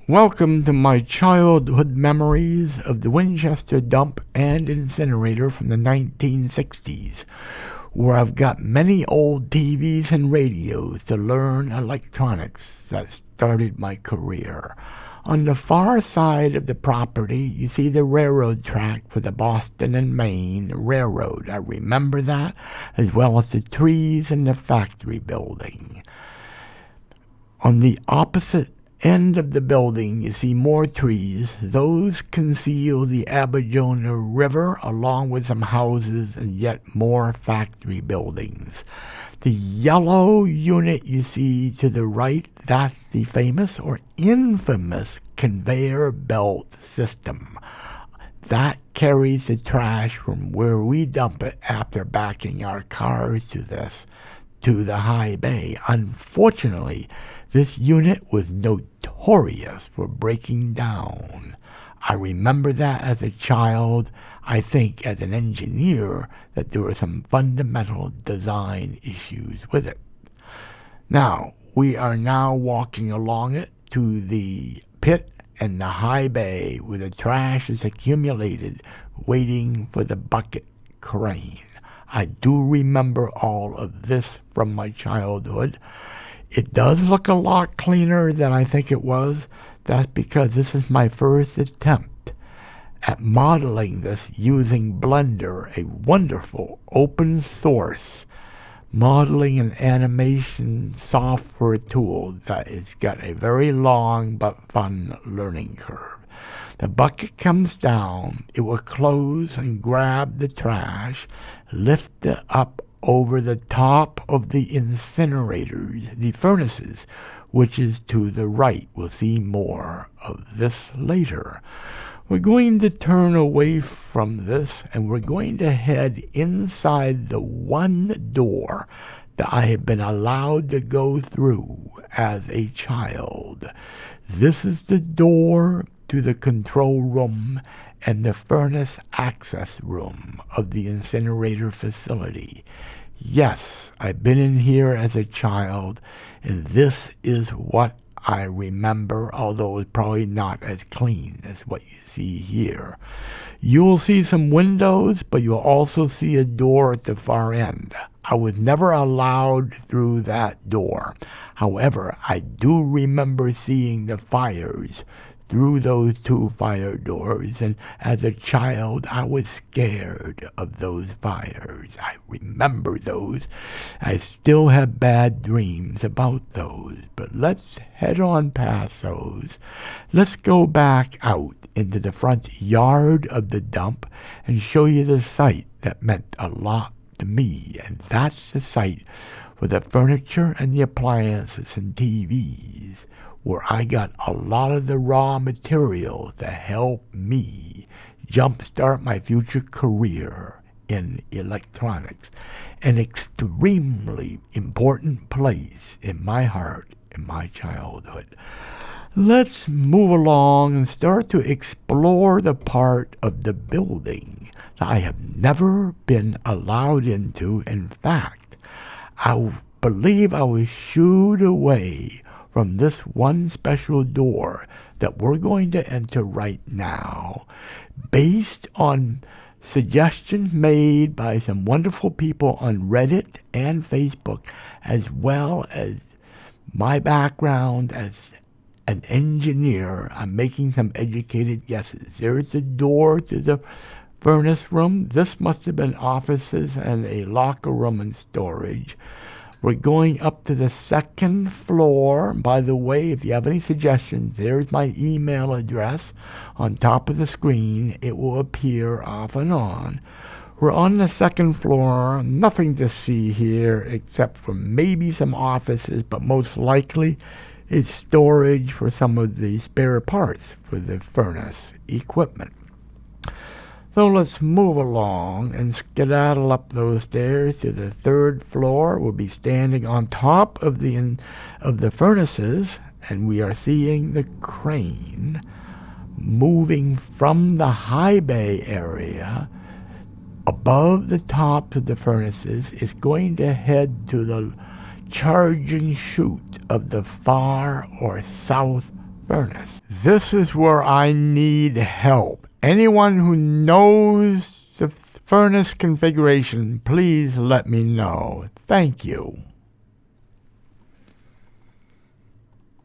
Welcome to my childhood memories of the Winchester Dump and Incinerator from the 1960s, where I've got many old TVs and radios to learn electronics that started my career. On the far side of the property, you see the railroad track for the Boston and Maine Railroad. I remember that, as well as the trees and the factory building. On the opposite end of the building, you see more trees. Those conceal the Aberdeen River, along with some houses and yet more factory buildings. The yellow unit you see to the right, that's the famous or infamous conveyor belt system. That carries the trash from where we dump it after backing our cars to the high bay. Unfortunately, this unit was notorious for breaking down. I remember that as a child. I think as an engineer that there were some fundamental design issues with it. Now, we are now walking along it to the pit and the high bay where the trash is accumulated, waiting for the bucket crane. I do remember all of this from my childhood. It does look a lot cleaner than I think it was. That's because this is my first attempt at modeling this using Blender, a wonderful open source modeling and animation software tool that has got a very long but fun learning curve. The bucket comes down, it will close and grab the trash, lift it up over the top of the incinerators, the furnaces, which is to the right. We'll see more of this later. We're going to turn away from this and we're going to head inside the one door that I have been allowed to go through as a child. This is the door to the control room and the furnace access room of the incinerator facility. Yes, I've been in here as a child, and this is what I remember, although it's probably not as clean as what you see here. You will see some windows, but you'll also see a door at the far end. I was never allowed through that door. However, I do remember seeing the fires through those two fire doors, and as a child I was scared of those fires. I remember those. I still have bad dreams about those, but let's head on past those. Let's go back out into the front yard of the dump and show you the site that meant a lot to me, and that's the site for the furniture and the appliances and TVs, where I got a lot of the raw material to help me jumpstart my future career in electronics. An extremely important place in my heart in my childhood. Let's move along and start to explore the part of the building that I have never been allowed into. In fact, I believe I was shooed away from this one special door that we're going to enter right now, based on suggestions made by some wonderful people on Reddit and Facebook, as well as my background as an engineer. I'm making some educated guesses. There's the door to the furnace room. This must have been offices and a locker room and storage. We're going up to the second floor. By the way, if you have any suggestions, there's my email address on top of the screen. It will appear off and on. We're on the second floor. Nothing to see here except for maybe some offices, but most likely it's storage for some of the spare parts for the furnace equipment. So let's move along and skedaddle up those stairs to the third floor. We'll be standing on top of the furnaces, and we are seeing the crane moving from the high bay area above the top of the furnaces. Is going to head to the charging chute of the far or south furnace. This is where I need help. Anyone who knows the furnace configuration, please let me know. Thank you.